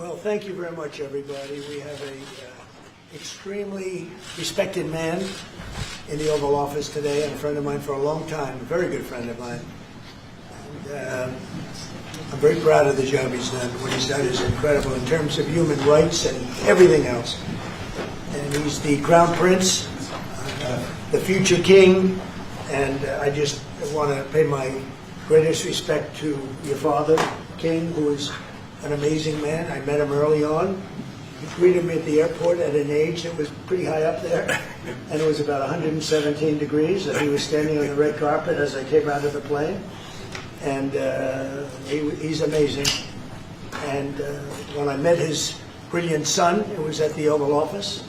Well, thank you very much, everybody. We have a extremely respected man in the Oval Office today, and a friend of mine for a long time, a very good friend of mine. And I'm very proud of the job he's done. What he's done is incredible in terms of human rights and everything else. And he's the Crown Prince, the future king, and I just want to pay my greatest respect to your father, King, who is an amazing man. I met him early on. He greeted me at the airport at an age that was pretty high up there, and it was about 117 degrees, and he was standing on the red carpet as I came out of the plane. And he's amazing. And when I met his brilliant son, it was at the Oval Office.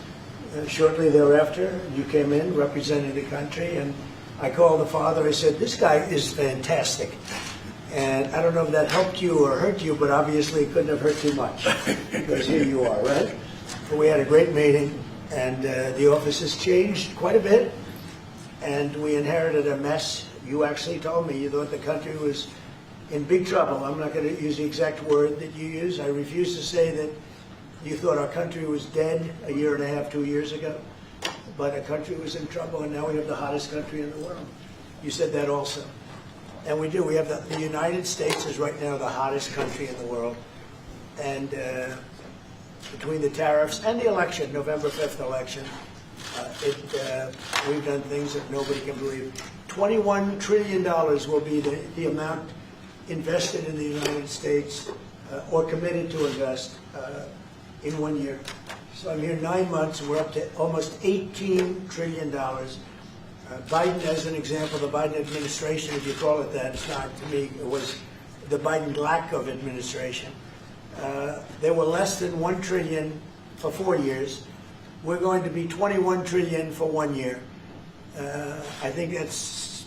Shortly thereafter, you came in representing the country, and I called the father. I said, "This guy is fantastic." And I don't know if that helped you or hurt you, but obviously it couldn't have hurt too much, because here you are, right? But we had a great meeting, and the office has changed quite a bit, and we inherited a mess. You actually told me you thought the country was in big trouble. I'm not going to use the exact word that you use. I refuse to say that you thought our country was dead a year and a half, 2 years ago, but our country was in trouble, and now we have the hottest country in the world. You said that also. And we do. We have the United States is right now the hottest country in the world. And between the tariffs and the election, November 5th election, we've done things that nobody can believe. $21 trillion will be the amount invested in the United States or committed to invest in 1 year. So I'm here 9 months, and we're up to almost $18 trillion. Biden, as an example, the Biden administration, if you call it that, it's not to me, it was the Biden lack of administration. They were less than $1 trillion for 4 years. We're going to be $21 trillion for 1 year. I think that's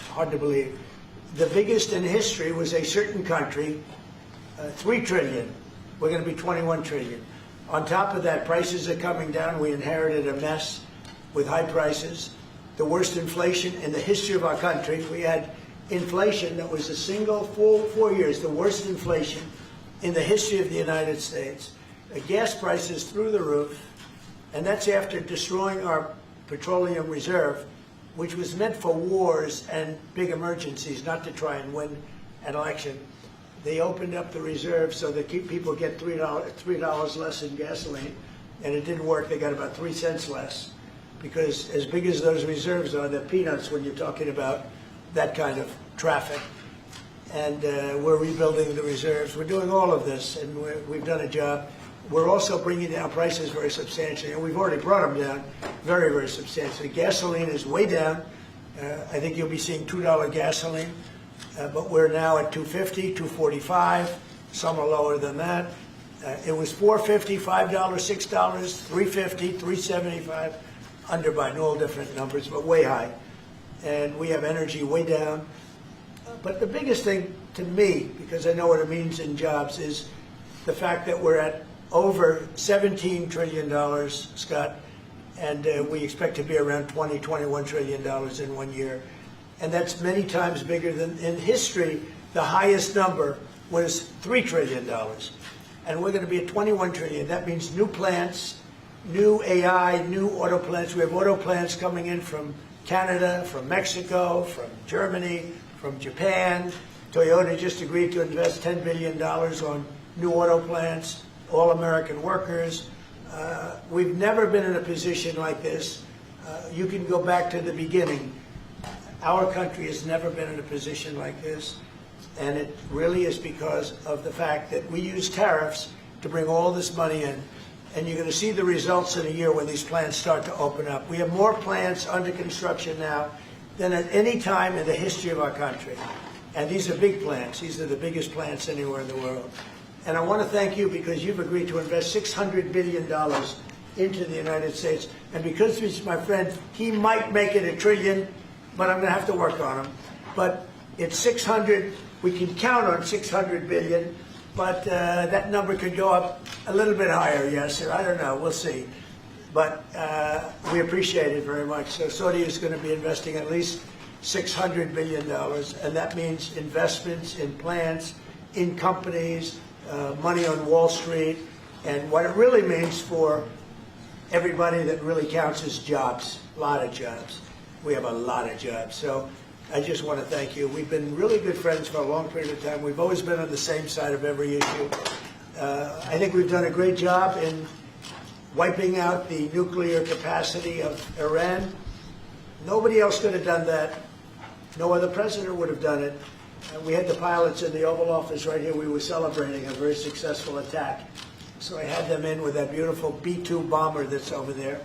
hard to believe. The biggest in history was a certain country, $3 trillion. We're going to be $21 trillion. On top of that, prices are coming down. We inherited a mess with high prices. The worst inflation in the history of our country. We had inflation that was a single full 4 years, the worst inflation in the history of the United States. The gas prices through the roof, and that's after destroying our petroleum reserve, which was meant for wars and big emergencies, not to try and win an election. They opened up the reserve so that people get $3 less in gasoline, and it didn't work. They got about 3 cents less, because as big as those reserves are, they're peanuts when you're talking about that kind of traffic. And we're rebuilding the reserves. We're doing all of this, and we've done a job. We're also bringing down prices very substantially, and we've already brought them down very, very substantially. Gasoline is way down. I think you'll be seeing $2 gasoline, but we're now at $2.50, $2.45. Some are lower than that. It was $4.50, $5, $6, $3.50, $3.75. Under Biden, all different numbers, but way high. And we have energy way down. But the biggest thing to me, because I know what it means in jobs, is the fact that we're at over $17 trillion, Scott, and we expect to be around $21 trillion in 1 year. And that's many times bigger than in history. The highest number was $3 trillion. And we're going to be at $21 trillion. That means new plants, new AI, new auto plants. We have auto plants coming in from Canada, from Mexico, from Germany, from Japan. Toyota just agreed to invest $10 billion on new auto plants, all American workers. We've never been in a position like this. You can go back to the beginning. Our country has never been in a position like this, and it really is because of the fact that we use tariffs to bring all this money in. And you're going to see the results in a year when these plants start to open up. We have more plants under construction now than at any time in the history of our country. And these are big plants. These are the biggest plants anywhere in the world. And I want to thank you, because you've agreed to invest $600 billion into the United States. And because he's my friend, he might make it $1 trillion, but I'm going to have to work on him. But it's 600. We can count on 600 billion. But that number could go up a little bit higher, yes, or I don't know, we'll see. But we appreciate it very much. So Saudi is going to be investing at least $600 billion, and that means investments in plants, in companies, money on Wall Street, and what it really means for everybody that really counts is jobs, a lot of jobs. We have a lot of jobs. So I just want to thank you. We've been really good friends for a long period of time. We've always been on the same side of every issue. I think we've done a great job in wiping out the nuclear capacity of Iran. Nobody else could have done that. No other president would have done it. We had the pilots in the Oval Office right here. We were celebrating a very successful attack. So I had them in with that beautiful B-2 bomber that's over there.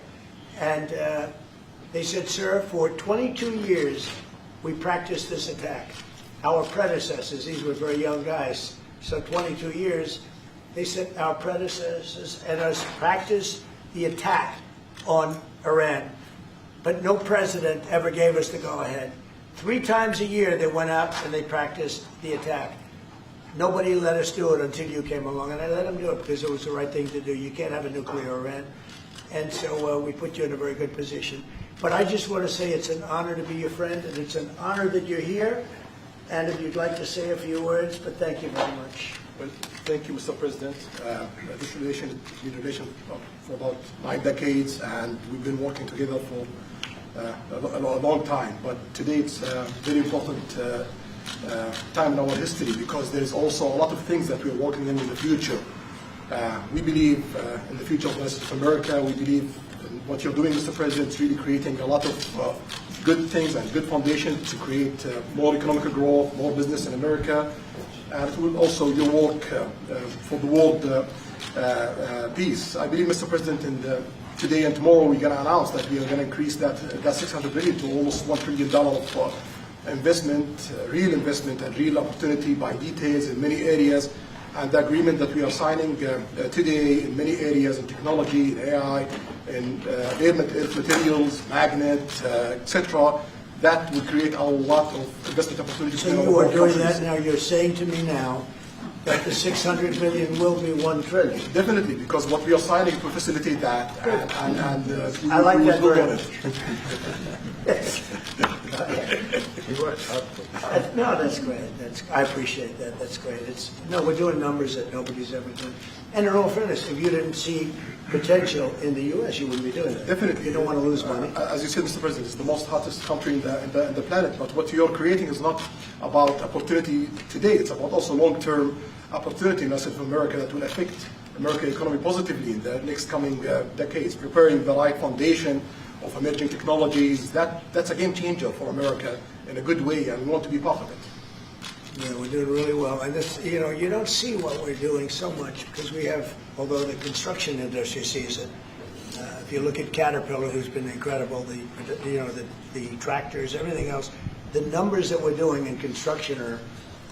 And they said, sir, for 22 years, we practiced this attack. Our predecessors, these were very young guys, so 22 years, they said our predecessors and us practiced the attack on Iran. But no president ever gave us the go-ahead. 3 times a year they went out and they practiced the attack. Nobody let us do it until you came along, and I let them do it because it was the right thing to do. You can't have a nuclear Iran. And so we put you in a very good position. But I just want to say it's an honor to be your friend, and it's an honor that you're here. And if you'd like to say a few words, but thank you very much. Well, thank you, Mr. President. This relation has been a relation for about 9 decades, and we've been working together for a long time. But today it's a very important time in our history because there's also a lot of things that we're working in the future. We believe in the future of America. We believe in what you're doing, Mr. President, is really creating a lot of good things and good foundation to create more economic growth, more business in America. And it will also your work for the world peace. I believe, Mr. President, today and tomorrow we're going to announce that we are going to increase that $600 billion to almost $1 trillion of investment, real investment and real opportunity by details in many areas. And the agreement that we are signing today in many areas in technology, in AI, in earth materials, magnet, etc., that will create a lot of investment opportunities. So you are doing that now. You're saying to me now that the $600 billion will be $1 trillion. Definitely, because what we are signing to facilitate that, and I like that very much. No, that's great. I appreciate that. That's great. We're doing numbers that nobody's ever done. And in all fairness, if you didn't see potential in the U.S., you wouldn't be doing it. Definitely. You don't want to lose money. As you said, Mr. President, it's the most hottest country in the planet. But what you're creating is not about opportunity today. It's about also long-term opportunity in South America that will affect American economy positively in the next coming decades. Preparing the right foundation of emerging technologies, that's a game changer for America in a good way, and we want to be part of it. Yeah, we're doing really well. And this, you don't see what we're doing so much because we have, although the construction industry sees it. If you look at Caterpillar, who's been incredible, the tractors, everything else, the numbers that we're doing in construction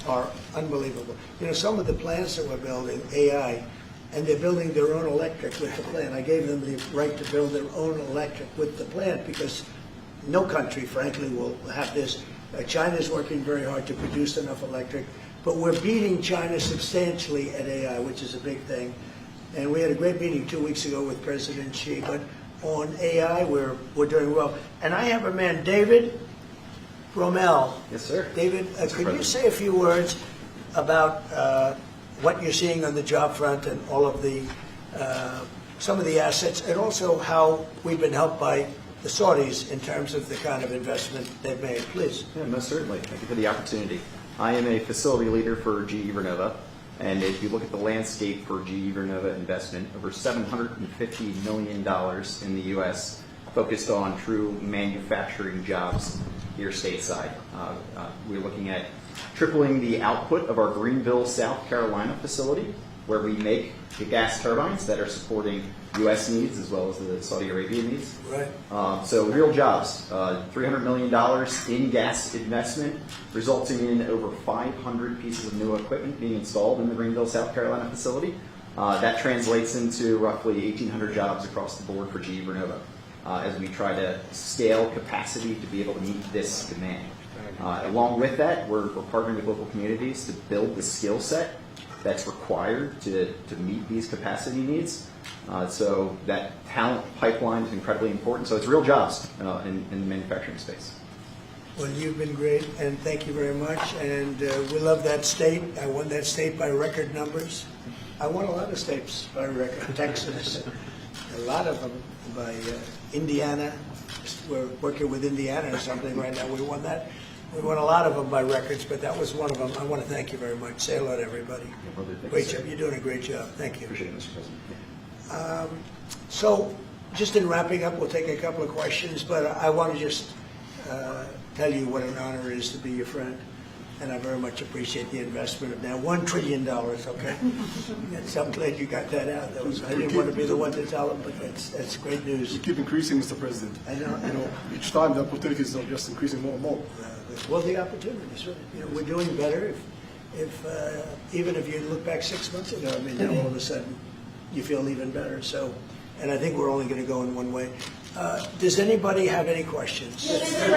are unbelievable. Some of the plants that we're building, AI, and they're building their own electric with the plant. I gave them the right to build their own electric with the plant because no country, frankly, will have this. China's working very hard to produce enough electric, but we're beating China substantially at AI, which is a big thing. And we had a great meeting 2 weeks ago with President Xi, but on AI, we're doing well. And I have a man, David Rommel. Yes, sir. David, could you say a few words about what you're seeing on the job front and all of the some of the assets, and also how we've been helped by the Saudis in terms of the kind of investment they've made, please. Yeah, most certainly. Thank you for the opportunity. I am a facility leader for GE Vernova, and if you look at the landscape for GE Vernova investment, over $750 million in the U.S. focused on true manufacturing jobs here stateside. We're looking at tripling the output of our Greenville, South Carolina facility, where we make the gas turbines that are supporting U.S. needs as well as the Saudi Arabia needs. Right. So real jobs, $300 million in gas investment, resulting in over 500 pieces of new equipment being installed in the Greenville, South Carolina facility. That translates into roughly 1,800 jobs across the board for GE Vernova as we try to scale capacity to be able to meet this demand. Along with that, we're partnering with local communities to build the skill set that's required to meet these capacity needs. So that talent pipeline is incredibly important. So it's real jobs in the manufacturing space. Well, you've been great, and thank you very much. And we love that state. I won that state by record numbers. I won a lot of states by record. Texas, a lot of them by Indiana. We're working with Indiana or something right now. We won that. We won a lot of them by records, but that was one of them. I want to thank you very much. Say hello to everybody. Great job. You're doing a great job. Thank you. Appreciate it, Mr. President. So, just in wrapping up, we'll take a couple of questions, but I want to just tell you what an honor it is to be your friend, and I very much appreciate the investment of now $1 trillion, okay? So I'm glad you got that out. I didn't want to be the one to tell them, but that's great news. We keep increasing, Mr. President. I know. Each time the opportunities are just increasing more and more. Well, the opportunities, right? We're doing better. Even if you look back 6 months ago, I mean, now all of a sudden you feel even better. So, and I think we're only going to go in one way. Does anybody have any questions? Mr.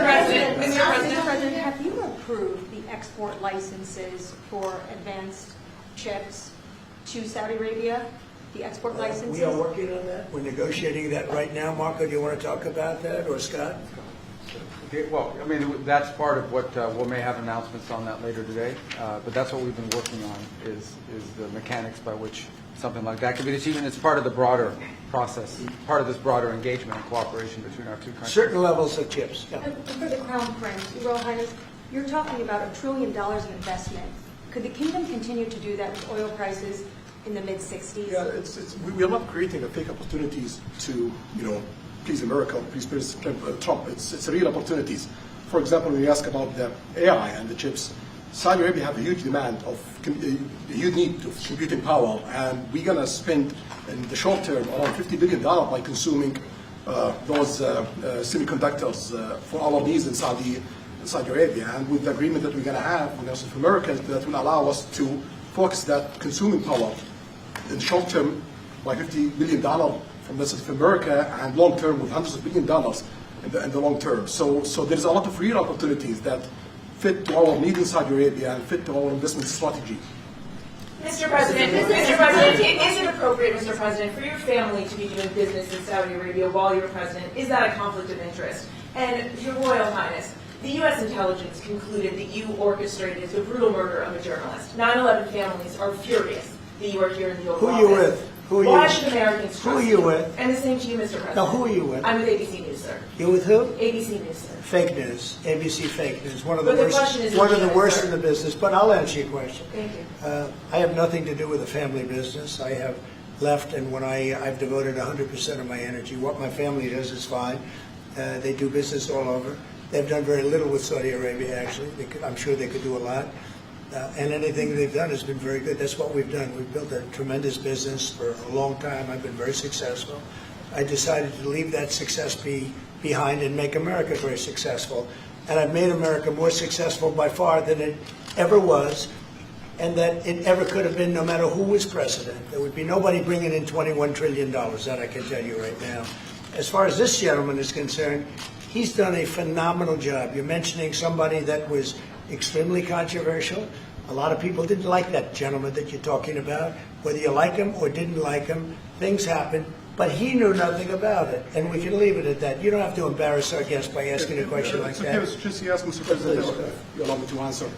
President, have you approved the export licenses for advanced chips to Saudi Arabia? The export licenses? We are working on that. We're negotiating that right now. Marco, do you want to talk about that, or Scott? Okay, well, I mean, that's part of what we may have announcements on that later today, but that's what we've been working on is the mechanics by which something like that could be achieved, and it's part of the broader process, part of this broader engagement and cooperation between our two countries. Certain levels of chips. Yeah. And for the Crown Prince, Your Royal Highness, you're talking about $1 trillion of investment. Could the kingdom continue to do that with oil prices in the mid-60s? Yeah, we are not creating a fake opportunities to, please America, please President Trump. It's real opportunities. For example, when you ask about the AI and the chips, Saudi Arabia have a huge demand a huge need of computing power, and we're going to spend in the short term around $50 billion by consuming those semiconductors for our needs in Saudi Arabia. And with the agreement that we're going to have with America, that will allow us to focus that consuming power in short term by $50 billion from the of America, and long term with hundreds of $billions in the long term. So there's a lot of real opportunities that fit to our need in Saudi Arabia and fit to our investment strategy. Mr. President, is it appropriate, Mr. President, for your family to be doing business in Saudi Arabia while you're president? Is that a conflict of interest? And Your Royal Highness, the U.S. intelligence concluded that you orchestrated the brutal murder of a journalist. 9/11 families are furious that you are here in the Oval Office. Who are you with? Why should Americans trust Who are you with? And the same to you, Mr. President. Now, who are you with? I'm with ABC News, sir. You with who? ABC News, sir. Fake news. ABC fake news. One of the But the worst. question is One of the legitimate, worst sir. in the business. But I'll answer your question. Thank you. I have nothing to do with the family business. I have left, and when I've devoted 100% of my energy. What my family does is fine. They do business all over. They've done very little with Saudi Arabia, actually. I'm sure they could do a lot. And anything they've done has been very good. That's what we've done. We've built a tremendous business for a long time. I've been very successful. I decided to leave that success behind and make America very successful. And I've made America more successful by far than it ever was, and that it ever could have been, no matter who was president. There would be nobody bringing in $21 trillion, that I can tell you right now. As far as this gentleman is concerned, he's done a phenomenal job. You're mentioning somebody that was extremely controversial. A lot of people didn't like that gentleman that you're talking about. Whether you like him or didn't like him, things happen. But he knew nothing about it, and we can leave it at that. You don't have to embarrass our guest by asking a question like that. Okay, just ask Mr. President, if you allow me to answer.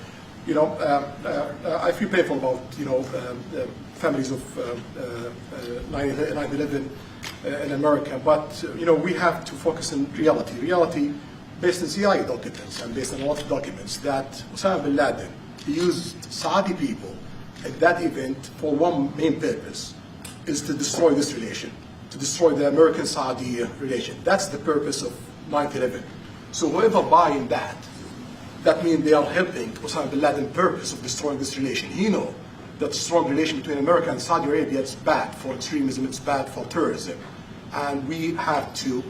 I feel painful about the families of 9/11 in America, but we have to focus on reality. Reality based on CIA documents and based on a lot of documents that Osama bin Laden used Saudi people at that event for one main purpose, is to destroy this relation, to destroy the American-Saudi relation. That's the purpose of 9/11. So whoever buying that means they are helping Osama bin Laden's purpose of destroying this relation. He knows that strong relation between America and Saudi Arabia is bad for extremism, it's bad for terrorism. And we have to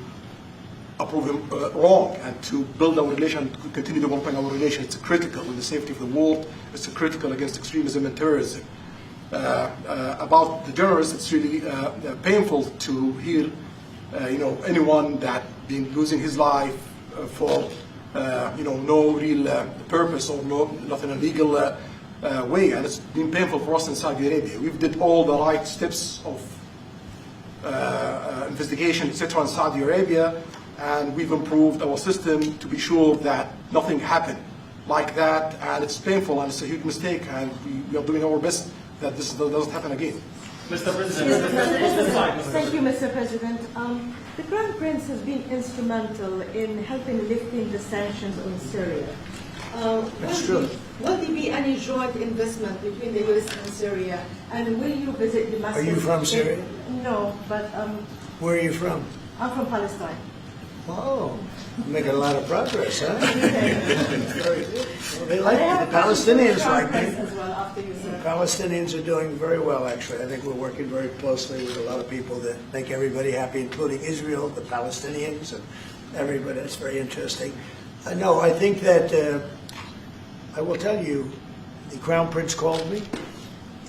approve him wrong and to build our relation, to continue developing our relation. It's critical in the safety of the world. It's critical against extremism and terrorism. About the journalists, it's really painful to hear, anyone that been losing his life for, no real purpose or nothing illegal way, and it's been painful for us in Saudi Arabia. We've did all the right steps of investigation, etc. in Saudi Arabia. and we've improved our system to be sure that nothing happened like that, and it's painful and it's a huge mistake, and we are doing our best that this doesn't happen again. Mr. President, Thank you, Mr. President. The Crown Prince has been instrumental in helping lifting the sanctions on Syria. That's true. Will there be any joint investment between the U.S. and Syria? And will you visit Damascus? Are you from Syria? No, but Where are you from? I'm from Palestine. Oh, you're making a lot of progress, huh? Very good. Well, they But like I have the a question for the Palestinians Crown like Prince me. as well after you, sir. Palestinians are doing very well, actually. I think we're working very closely with a lot of people that make everybody happy, including Israel, the Palestinians, and everybody. That's very interesting. No, I think that I will tell you, the Crown Prince called me,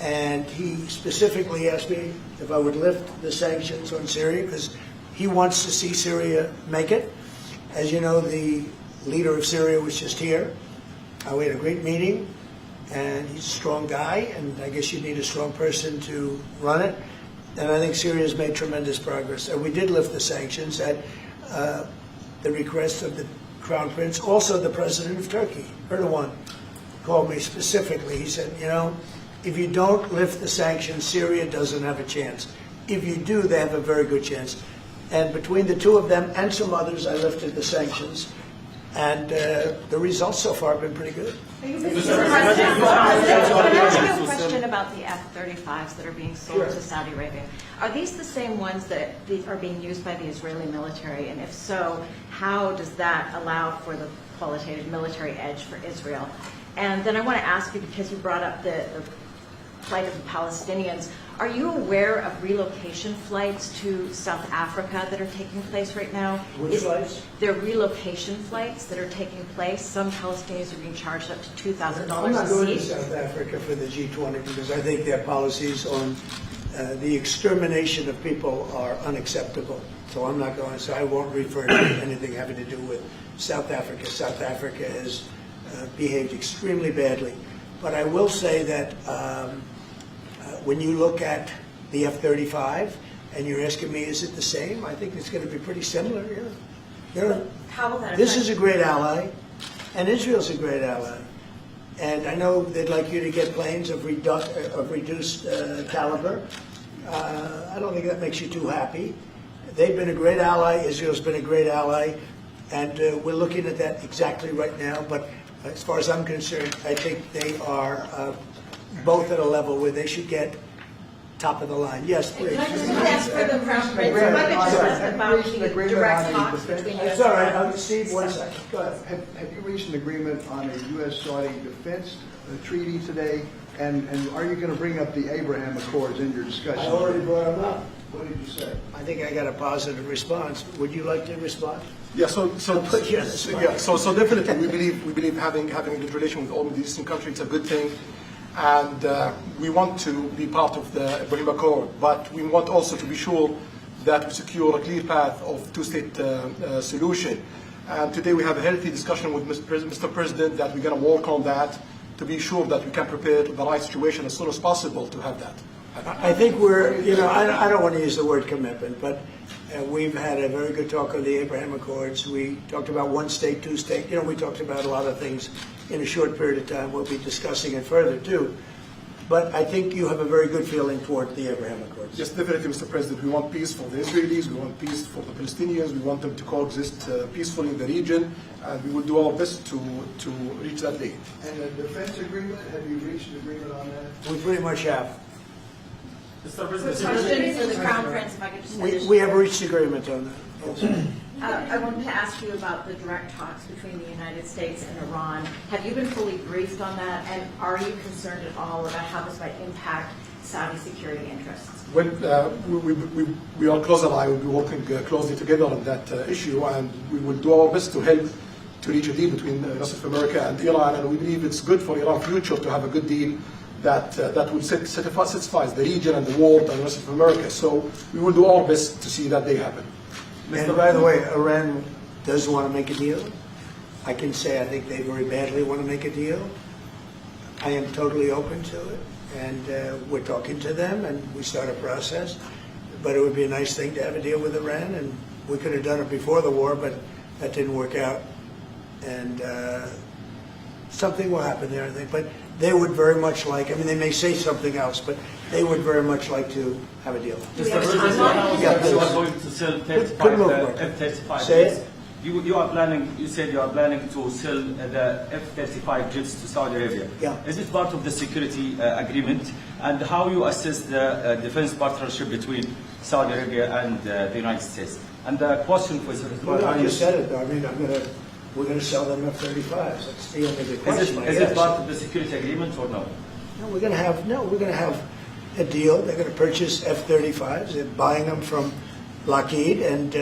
and he specifically asked me if I would lift the sanctions on Syria, because he wants to see Syria make it. As you know, the leader of Syria was just here. We had a great meeting, and he's a strong guy, and I guess you need a strong person to run it. And I think Syria's made tremendous progress. And we did lift the sanctions at the request of the Crown Prince. Also, the President of Turkey, Erdogan, called me specifically. He said, you know, if you don't lift the sanctions, Syria doesn't have a chance. If you do, they have a very good chance. And between the two of them and some others, I lifted the sanctions. And the results so far have been pretty good. Can I ask you a question about the F-35s that are being sold to Saudi Arabia? Are these the same ones that are being used by the Israeli military? And if so, how does that allow for the qualitative military edge for Israel? And then I want to ask you, because you brought up the plight of the Palestinians, are you aware of relocation flights to South Africa that are taking place right now? Which flights? There are relocation flights that are taking place. Some Palestinians are being charged up to $2,000 I'm not a going to seat. South Africa for the G20 because I think their policies on the extermination of people are unacceptable. So I'm not going. So I won't refer to anything having to do with South Africa. South Africa has behaved extremely badly. But I will say that when you look at the F-35 and you're asking me, is it the same? I think it's going to be pretty similar. Yeah. You know, How will that this affect- is a great ally, and Israel's a great ally. And I know they'd like you to get planes of reduced caliber. I don't think that makes you too happy. They've been a great ally. Israel's been a great ally. And we're looking at that exactly right now. But as far as I'm concerned, I think they are both at a level where they should get top of the line. Yes, please. Can I just ask for the Crown Prince, if I could just ask about the direct talks between U.S. That's all right. Steve, one second. Go ahead. Have you reached an agreement on a U.S.-Saudi defense treaty today? And are you going to bring up the Abraham Accords in your discussion? I already brought them up. What did you say? I think I got a positive response. Would you like to respond? Yeah, so Yes. definitely we believe having a good relation with all Middle Eastern countries is a good thing, and we want to be part of the Ibrahim Accord, but we want also to be sure that we secure a clear path of two-state solution. And today we have a healthy discussion with Mr. President that we're going to work on that to be sure that we can prepare the right situation as soon as possible to have that. I think we're, you know, I don't want to use the word commitment, but we've had a very good talk on the Abraham Accords. We talked about one state, two state. You know, we talked about a lot of things in a short period of time. We'll be discussing it further, too. But I think you have a very good feeling toward the Abraham Accords. Yes, definitely, Mr. President. We want peace for the Israelis, we want peace for the Palestinians, we want them to coexist peacefully in the region, and we will do our best to reach that day. And the defense agreement, have you reached an agreement on that? We pretty much have. Mr. President, Question for the Crown Prince, if I could just finish. We have reached agreement on that. Yes. I wanted to ask you about the direct talks between the United States and Iran. Have you been fully briefed on that, and are you concerned at all about how this might impact Saudi security interests? Well, we are close ally. We'll be working closely together on that issue, and we will do our best to help to reach a deal between the rest of America and Iran. And we believe it's good for Iran's future to have a good deal that will satisfy the region and the world and the rest of America. So we will do our best to see that day happen. And by the way, Iran does want to make a deal. I can say I think they very badly want to make a deal. I am totally open to it, and we're talking to them, and we start a process. But it would be a nice thing to have a deal with Iran, and We could have done it before the war, but that didn't work out. And something will happen there, I think. But they would very much like, I mean, they may say something else, but they would very much like to have a deal. Mr. President, you are going to sell 35 F-35 Say jets. it. You are planning. You said you are planning to sell the F-35 jets to Saudi Arabia. Yeah. Is it part of the security agreement? And how you assess the defense partnership between Saudi Arabia and the United States? And the question for Well, I just said it, though. I mean, we're going to sell them F-35s. That's the only big question. Is it part of the security agreement or no? No, we're going to have a deal. They're going to purchase F-35s. They're buying them from Lockheed, and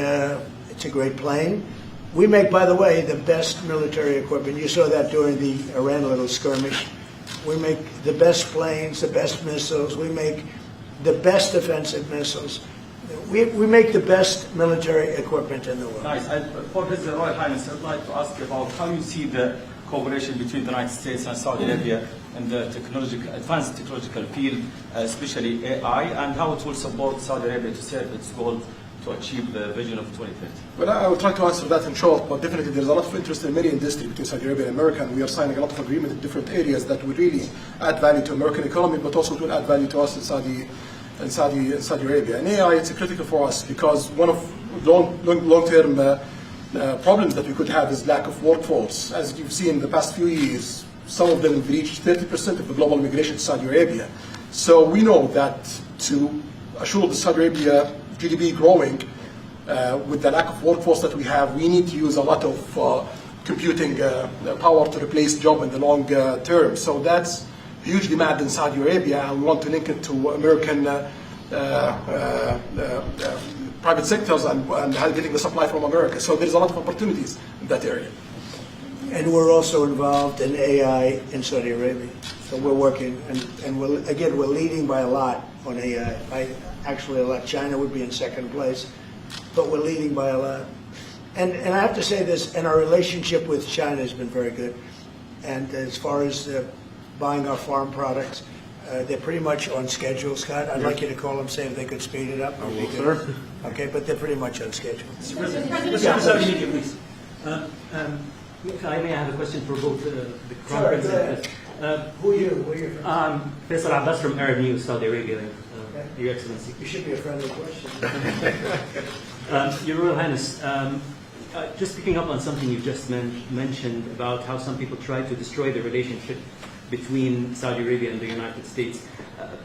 it's a great plane. We make, by the way, the best military equipment. You saw that during the Iran little skirmish. We make the best planes, the best missiles. We make the best defensive missiles. We make the best military equipment in the world. Nice. For His Royal Highness, I'd like to ask about how you see the cooperation between the United States and Saudi Arabia in the advanced technological field, especially AI, and how it will support Saudi Arabia to serve its goal to achieve the vision of 2030. Well, I will try to answer that in short, but definitely there's a lot of interest in many industries between Saudi Arabia and America, and we are signing a lot of agreements in different areas that will really add value to American economy, but also will add value to us in Saudi Arabia. And AI, it's critical for us because one of long-term problems that we could have is lack of workforce. As you've seen in the past few years, some of them have reached 30% of the global migration to Saudi Arabia. So we know that to assure the Saudi Arabia GDP growing, with the lack of workforce that we have, we need to use a lot of computing power to replace job in the long term. So that's huge demand in Saudi Arabia, and we want to link it to American private sectors and getting the supply from America. So there's a lot of opportunities in that area. And we're also involved in AI in Saudi Arabia. So we're working, and we're leading by a lot on AI. Actually, a lot. China would be in second place, but we're leading by a lot. And I have to say this, and our relationship with China has been very good. And as far as buying our farm products, they're pretty much on schedule, Scott. I'd like you to call them, say if they could speed it up. Sure. Okay, but they're pretty much on schedule. Mr. President, please. If I may, I have a question for both the Crown Prince. Who are you? Faisal Abbas from Arab News, Saudi Arabia, Your Excellency. You should be a friendly question. Your Royal Highness, just picking up on something you just mentioned about how some people try to destroy the relationship between Saudi Arabia and the United States.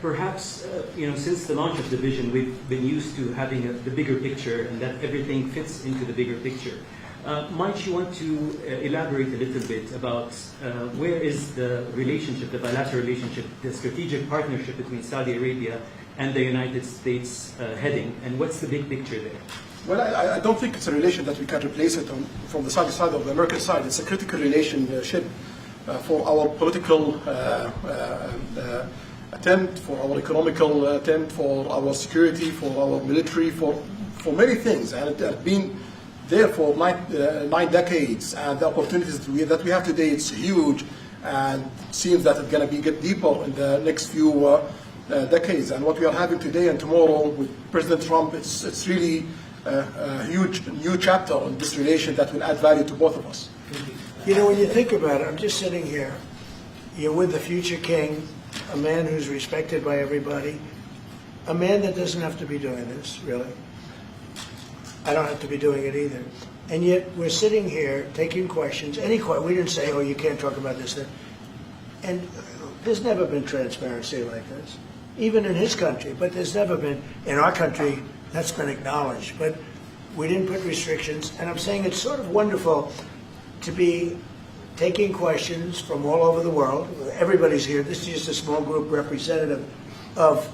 Perhaps, since the launch of the vision, we've been used to having the bigger picture and that everything fits into the bigger picture. Might you want to elaborate a little bit about where is the relationship, the bilateral relationship, the strategic partnership between Saudi Arabia and the United States heading, and what's the big picture there? Well, I don't think it's a relation that we can replace it from the Saudi side or the American side. It's a critical relationship for our political attempt, for our economical attempt, for our security, for our military, for many things. And it has been there for 9 decades, and the opportunities that we have today, it's huge, and it seems that it's going to get deeper in the next few decades. And what we are having today and tomorrow with President Trump, it's really a huge new chapter in this relation that will add value to both of us. When you think about it, I'm just sitting here. You're with the future king, a man who's respected by everybody, a man that doesn't have to be doing this, really. I don't have to be doing it either. And yet we're sitting here taking questions, we didn't say, oh, you can't talk about this, that. And there's never been transparency like this, even in his country, but there's never been, in our country, that's been acknowledged. But we didn't put restrictions, and I'm saying it's sort of wonderful to be taking questions from all over the world. Everybody's here. This is just a small group representative of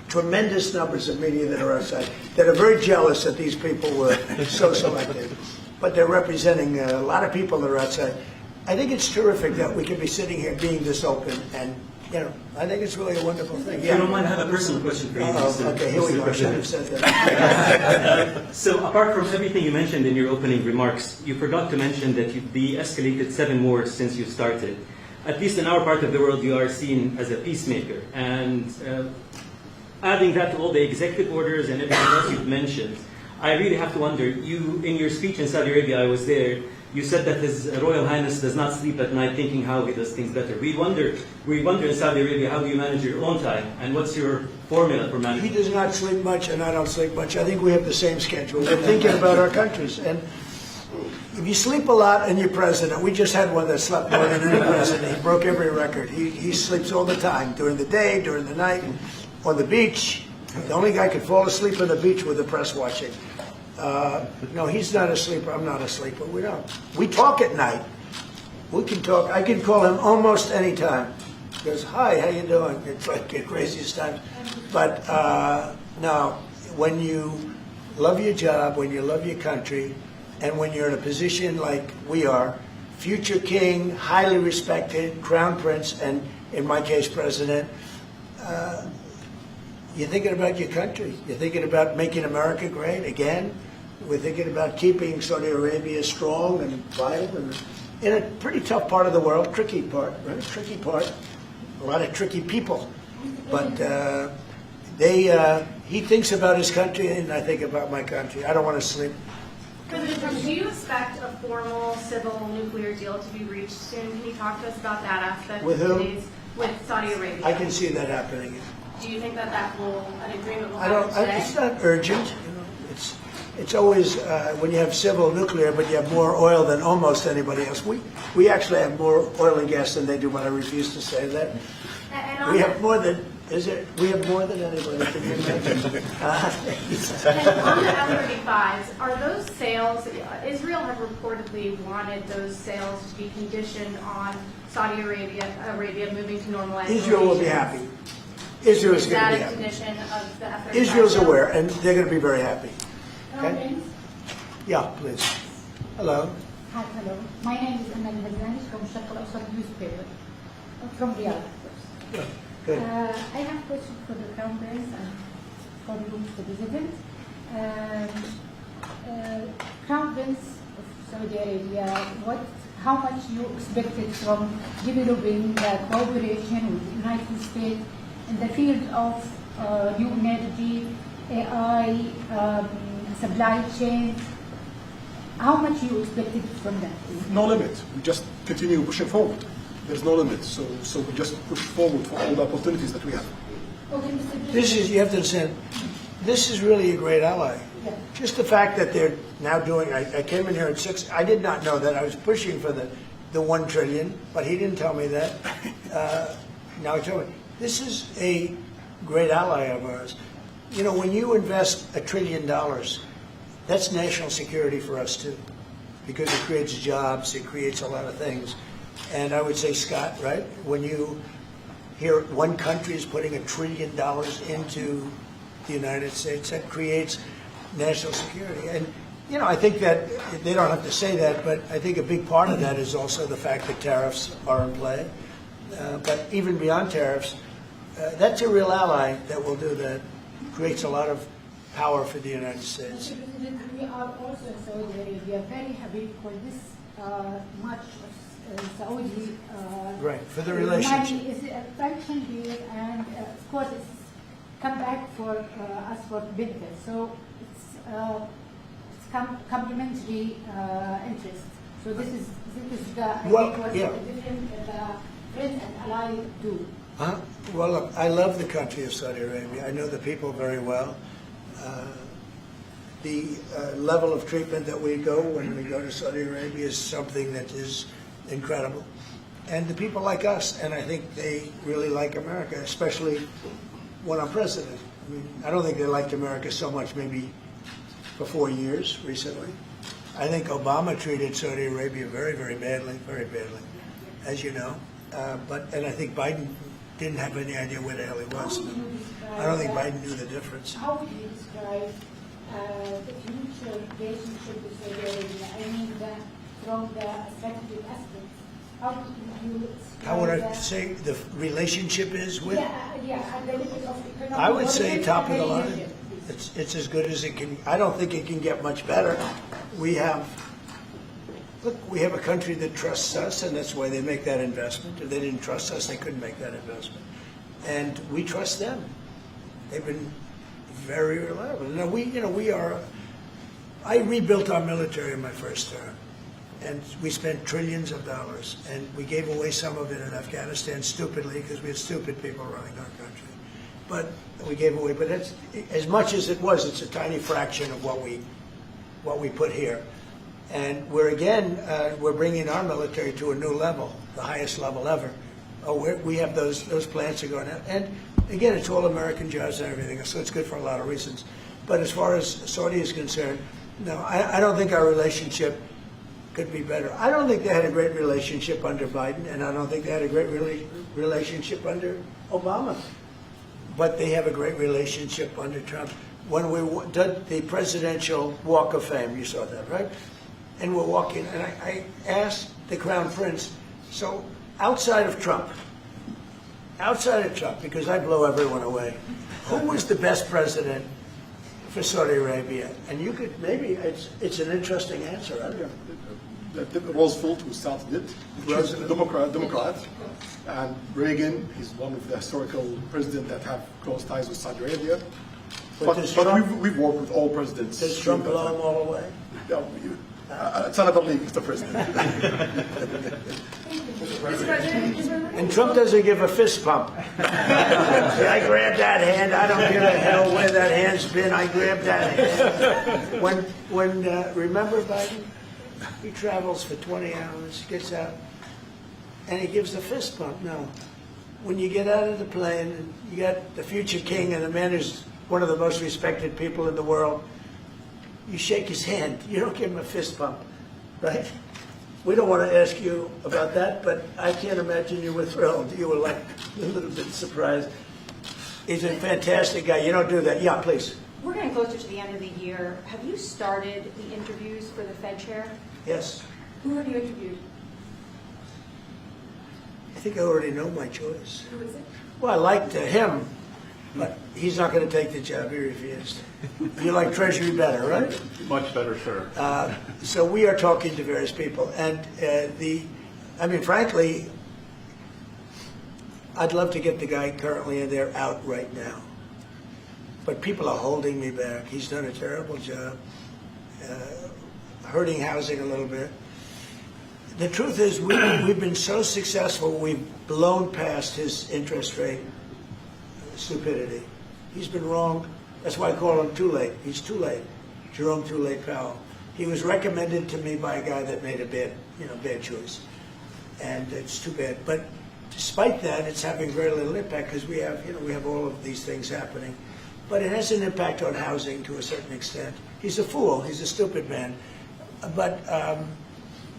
tremendous numbers of media that are outside, that are very jealous that these people were so selected. But they're representing a lot of people that are outside. I think it's terrific that we can be sitting here being this open, and I think it's really a wonderful thing. If you don't mind, I have a personal question for you. Okay, here we go. I should have said that. So apart from everything you mentioned in your opening remarks, you forgot to mention that you've de-escalated 7 wars since you started. At least in our part of the world, you are seen as a peacemaker. And adding that to all the executive orders and everything else you've mentioned, I really have to wonder, you, in your speech in Saudi Arabia, I was there, you said that His Royal Highness does not sleep at night thinking how he does things better. We wonder in Saudi Arabia, how do you manage your own time, and what's your formula for managing? He does not sleep much, and I don't sleep much. I think we have the same schedule. We're thinking about our countries. And if you sleep a lot and you're president, we just had one that slept more than any president. He broke every record. He sleeps all the time, during the day, during the night, on the beach. The only guy could fall asleep on the beach with the press watching. No, he's not a sleeper. I'm not a sleeper. We don't. We talk at night. We can talk. I can call him almost any time. He goes, "Hi, how you doing?" It's like the craziest times. But no, when you love your job, when you love your country, and when you're in a position like we are, future king, highly respected, crown prince, and in my case, president, you're thinking about your country. You're thinking about making America great again. We're thinking about keeping Saudi Arabia strong and vital, and in a pretty tough part of the world, tricky part, right? Tricky part. A lot of tricky people. But he thinks about his country, and I think about my country. I don't want to sleep. President Trump, do you expect a formal civil nuclear deal to be reached soon? Can you talk to us about that aspect? With of who? today's, with Saudi Arabia. I can see that happening. Do you think that an agreement will I happen don't. today? It's not urgent. You know, it's always when you have civil nuclear, but you have more oil than almost anybody else. We actually have more oil and gas than they do, but I refuse to say that. And We have more than. Is it? We have more than anybody. Can you imagine? And on the F-35s, are those sales? Israel had reportedly wanted those sales to be conditioned on Saudi Arabia moving to normalized. Israel will be happy. Israel is Is going to that be a happy. condition of the F-35? Israel's aware, and they're going to be very happy. Okay? Hello, Yeah, please. Hello. Hi, hello. My name is Amal Hazani from Sharq al-Awsat newspaper, from Riyadh, of course. Good. Good. I have a question for the Crown Prince and for the President. Crown Prince of Saudi Arabia, how much you expected from developing the cooperation with the United States in the field of new energy, AI, supply chain? How much you expected from that? No limit. We just continue pushing forward. There's no limit. So we just push forward for all the opportunities that we have. Okay, Mr. President. This is, you have to understand, this is really a great ally. Yeah. Just the fact that they're now doing, I came in here at 6, I did not know that. I was pushing for the 1 trillion, but he didn't tell me that. Now he told me. This is a great ally of ours. You know, when you invest $1 trillion, that's national security for us too, because it creates jobs, it creates a lot of things. And I would say, Scott, right, when you hear one country is putting $1 trillion into the United States, that creates national security. And, you know, I think that they don't have to say that, but I think a big part of that is also the fact that tariffs are in play. But even beyond tariffs, that's a real ally that will do that. Creates a lot of power for the United States. Mr. President, we are also in Saudi Arabia very happy for this much of Saudi Right, for the relationship. money is attention here, and of course it's come back for us for benefit. So it's complementary interest. So this is the Well, what yeah. the different friends and ally do. Well, look, I love the country of Saudi Arabia. I know the people very well. The level of treatment that we go when we go to Saudi Arabia is something that is incredible. And the people like us, and I think they really like America, especially when I'm president. I mean, I don't think they liked America so much maybe for 4 years recently. I think Obama treated Saudi Arabia very, very badly, as you know. And I think Biden didn't have any idea where the hell he was. I don't think Biden knew the difference. How would you describe the future relationship with Saudi Arabia? I mean, from the strategic aspects. How would you describe How would I say the relationship is with? Yeah, at the level of economic I would say development top of the and line. relationship. It's as good as it can. I don't think it can get much better. We have a country that trusts us, and that's why they make that investment. If they didn't trust us, they couldn't make that investment. And we trust them. They've been very reliable. Now we are I rebuilt our military in my first term, and we spent trillions of dollars, and we gave away some of it in Afghanistan stupidly because we had stupid people running our country. But we gave away, but it's, as much as it was, it's a tiny fraction of what we put here. And we're bringing our military to a new level, the highest level ever. We have those plants are going out. And again, it's all American jobs and everything, so it's good for a lot of reasons. But as far as Saudi is concerned, no, I don't think our relationship could be better. I don't think they had a great relationship under Biden, and I don't think they had a great relationship under Obama. But they have a great relationship under Trump. When we did the Presidential Walk of Fame, you saw that, right? And we're walking, and I asked the Crown Prince, so outside of Trump, because I blow everyone away, who was the best president for Saudi Arabia? And you could, maybe, it's an interesting answer. I don't know. Roosevelt, who started it, was a Democrat, and Reagan is one of the historical presidents that have close ties with Saudi Arabia. But we've worked with all presidents. Does Trump blow them all away? No, it's another league, Mr. President. And Trump doesn't give a fist pump. I grabbed that hand. I don't give a hell where that hand's been. I grabbed that hand. Remember Biden? He travels for 20 hours, gets out, and he gives a fist bump. No. When you get out of the plane, and you got the future king and the man who's one of the most respected people in the world, you shake his hand. You don't give him a fist bump, right? We don't want to ask you about that, but I can't imagine you were thrilled. You were like a little bit surprised. He's a fantastic guy. You don't do that. Yeah, please. We're getting closer to the end of the year. Have you started the interviews for the Fed chair? Yes. Who have you interviewed? I think I already know my choice. Who is it? Well, I liked him, but he's not going to take the job. He refused. You like Treasury better, right? Much better, sir. So we are talking to various people, and frankly, I'd love to get the guy currently in there out right now. But people are holding me back. He's done a terrible job, hurting housing a little bit. The truth is, we've been so successful, we've blown past his interest rate stupidity. He's been wrong. That's why I call him too late. He's too late. Jerome Too Late Powell. He was recommended to me by a guy that made a bad choice. And it's too bad. But despite that, it's having very little impact because we have all of these things happening. But it has an impact on housing to a certain extent. He's a fool. He's a stupid man. But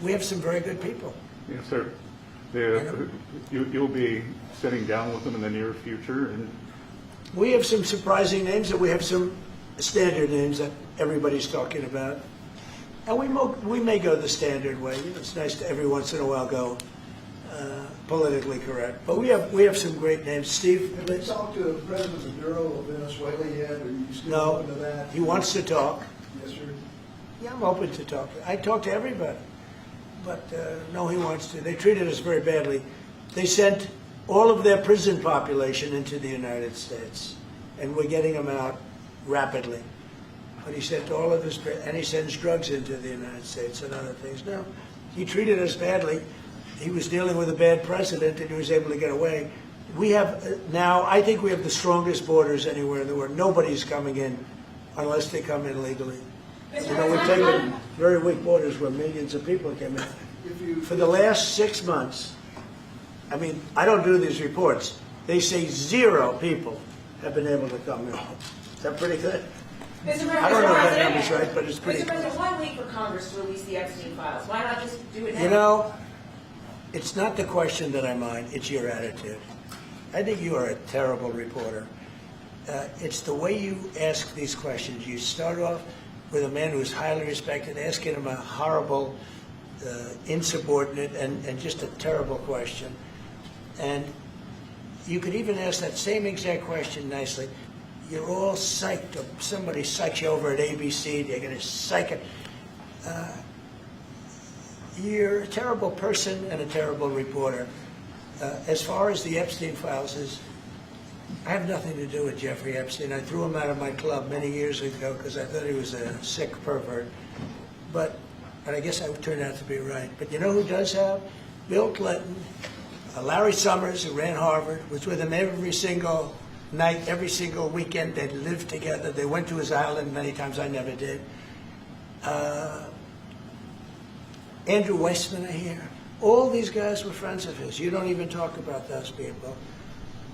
we have some very good people. Yes, sir. You'll be sitting down with them in the near future. And we have some surprising names, and we have some standard names that everybody's talking about. And we may go the standard way. It's nice to every once in a while go politically correct. But we have some great names. Steve, have you talked to President Maduro of Venezuela yet? Are you still open to that? He wants to talk. Yes, sir. Yeah, I'm open to talk. I talk to everybody. But no, he wants to. They treated us very badly. They sent all of their prison population into the United States, and we're getting them out rapidly. But he sent all of this, and he sends drugs into the United States and other things. No, he treated us badly. He was dealing with a bad president, and he was able to get away. We have now, I think we have the strongest borders anywhere in the world. Nobody's coming in unless they come in legally. We've taken very weak borders where millions of people came in. For the last 6 months, I don't do these reports. They say 0 people have been able to come in. Is that pretty good? I don't know if that number's right, but it's pretty Mr. good. President, why wait for Congress to release the Epstein files? Why not just do it now? It's not the question that I mind, it's your attitude. I think you are a terrible reporter. It's the way you ask these questions. You start off with a man who's highly respected, asking him a horrible, insubordinate, and just a terrible question. And you could even ask that same exact question nicely. You're all psyched, or somebody psyched you over at ABC, they're going to psych it. You're a terrible person and a terrible reporter. As far as the Epstein files, I have nothing to do with Jeffrey Epstein. I threw him out of my club many years ago because I thought he was a sick pervert. But I guess I turned out to be right. But you know who does have? Bill Clinton, Larry Summers, who ran Harvard, was with him every single night, every single weekend. They lived together. They went to his island many times. I never did. Andrew Weissman, I hear. All these guys were friends of his. You don't even talk about those people.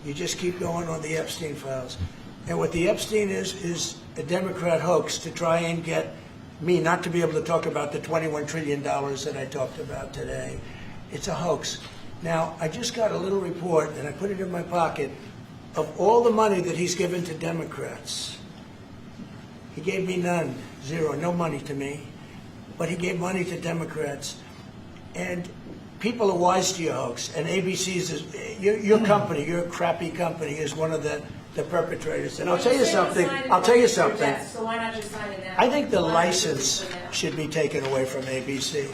You just keep going on the Epstein files. And what the Epstein is a Democrat hoax to try and get me not to be able to talk about the $21 trillion that I talked about today. It's a hoax. Now, I just got a little report, and I put it in my pocket, of all the money that he's given to Democrats. He gave me none, zero, no money to me. But he gave money to Democrats. And people are wise to your hoax. And ABC's, your company, your crappy company, is one of the perpetrators. And I'll tell you something. So why not just sign it now? I think the license should be taken away from ABC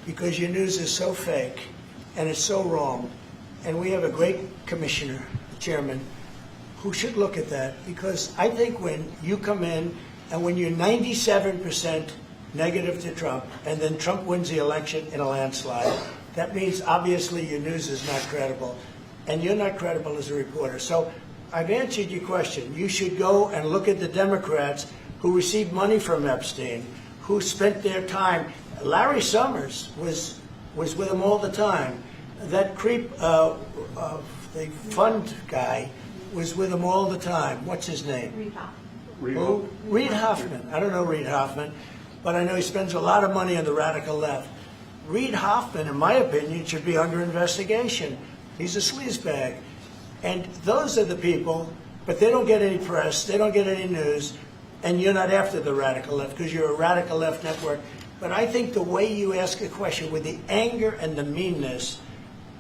because your news is so fake and it's so wrong. And we have a great commissioner, chairman, who should look at that because I think when you come in and when you're 97% negative to Trump and then Trump wins the election in a landslide, that means obviously your news is not credible and you're not credible as a reporter. So I've answered your question. You should go and look at the Democrats who received money from Epstein, who spent their time. Larry Summers was with him all the time. That creep, the fund guy, was with him all the time. What's his name? Reid Hoffman. Who? Reid Hoffman. I don't know Reid Hoffman, but I know he spends a lot of money on the radical left. Reid Hoffman, in my opinion, should be under investigation. He's a sleazebag. And those are the people, but they don't get any press, they don't get any news, and you're not after the radical left because you're a radical left network. But I think the way you ask a question with the anger and the meanness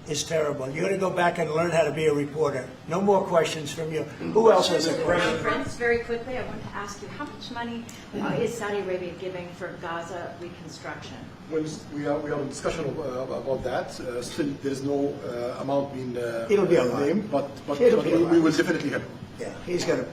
is terrible. You got to go back and learn how to be a reporter. No more questions from you. Who else has a question? Prince, very quickly, I want to ask you, how much money is Saudi Arabia giving for Gaza reconstruction? Well, we have a discussion about that. Still, there is no amount being It'll be a lot. named, but It'll be a lot. we will definitely help. Yeah, he's going to.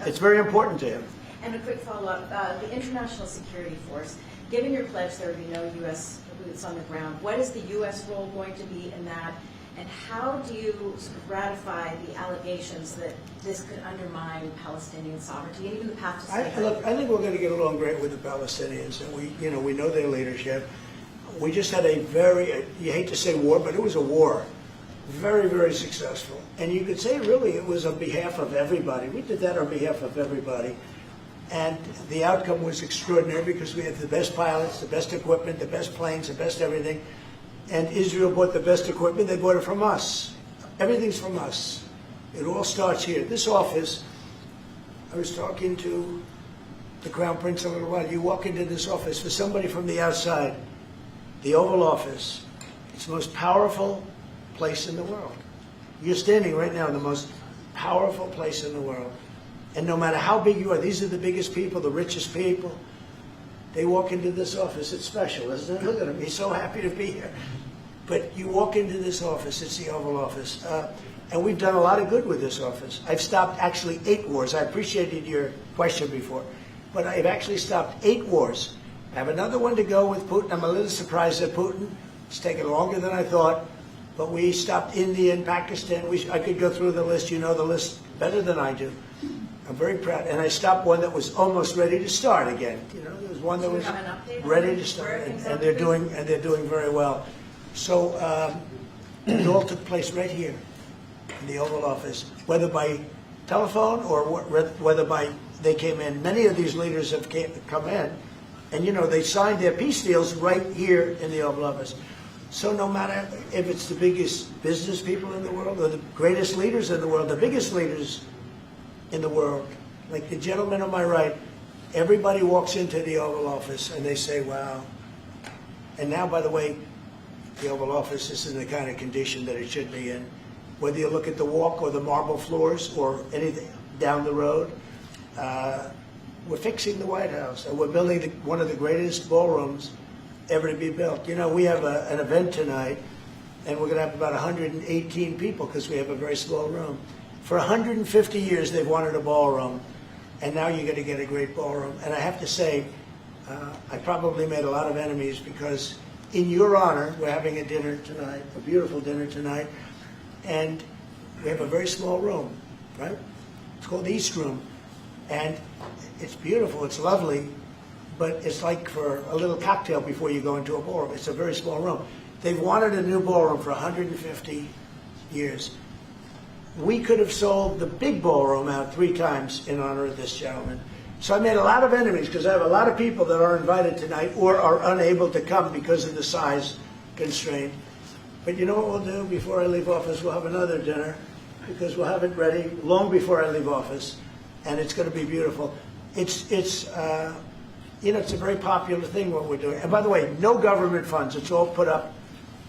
It's very important to him. And a quick follow-up, the International Security Force, given your pledge there would be no U.S. boots on the ground, what is the U.S. role going to be in that? And how do you sort of ratify the allegations that this could undermine Palestinian sovereignty and even the path to statehood? Look, I think we're going to get along great with the Palestinians, and we know their leadership. We just had a very, you hate to say war, but it was a war. Very, very successful. And you could say really it was on behalf of everybody. We did that on behalf of everybody. And the outcome was extraordinary because we had the best pilots, the best equipment, the best planes, the best everything. And Israel bought the best equipment. They bought it from us. Everything's from us. It all starts here. This office, I was talking to the Crown Prince a little while. You walk into this office, for somebody from the outside, the Oval Office, it's the most powerful place in the world. You're standing right now in the most powerful place in the world. And no matter how big you are, these are the biggest people, the richest people. They walk into this office. It's special, isn't it? Look at him. He's so happy to be here. But you walk into this office. It's the Oval Office. And we've done a lot of good with this office. I've stopped actually 8 wars. I appreciated your question before. But I've actually stopped 8 wars. I have another one to go with Putin. I'm a little surprised at Putin. It's taken longer than I thought. But we stopped India and Pakistan. I could go through the list. You know the list better than I do. I'm very proud. And I stopped one that was almost ready to start again. You know, there was one that was ready to start, and they're doing very well. So it all took place right here in the Oval Office, whether by telephone or whether by they came in. Many of these leaders have come in, and they signed their peace deals right here in the Oval Office. So no matter if it's the biggest business people in the world or the greatest leaders in the world, the biggest leaders in the world, like the gentleman on my right, everybody walks into the Oval Office and they say, wow. And now, by the way, the Oval Office is in the kind of condition that it should be in. Whether you look at the walk or the marble floors or anything down the road, we're fixing the White House and we're building one of the greatest ballrooms ever to be built. We have an event tonight and we're going to have about 118 people because we have a very small room. For 150 years, they've wanted a ballroom, and now you're going to get a great ballroom. And I have to say, I probably made a lot of enemies because in your honor, we're having a dinner tonight, a beautiful dinner tonight, and we have a very small room, right? It's called the East Room, and it's beautiful, it's lovely, but it's like for a little cocktail before you go into a ballroom. It's a very small room. They've wanted a new ballroom for 150 years. We could have sold the big ballroom out 3 times in honor of this gentleman. So I made a lot of enemies because I have a lot of people that are invited tonight or are unable to come because of the size constraint. But you know what we'll do before I leave office? We'll have another dinner because we'll have it ready long before I leave office, and it's going to be beautiful. It's a very popular thing what we're doing. And by the way, no government funds. It's all put up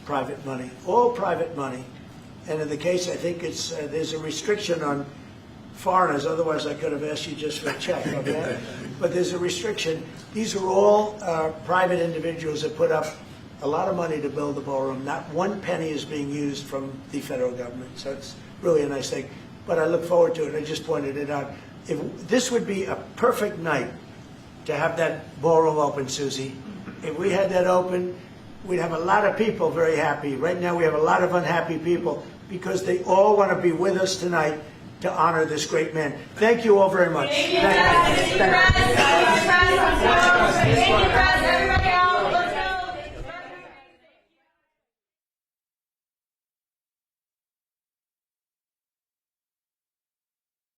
private money, all private money. And in the case, I think it's there's a restriction on foreigners. Otherwise, I could have asked you just for a check. Okay? But there's a restriction. These are all private individuals that put up a lot of money to build the ballroom. Not one penny is being used from the federal government. So it's really a nice thing. But I look forward to it. I just pointed it out. If this would be a perfect night to have that ballroom open, Susie. If we had that open, we'd have a lot of people very happy. Right now, we have a lot of unhappy people because they all want to be with us tonight to honor this great man. Thank you all very much. Thank you, President.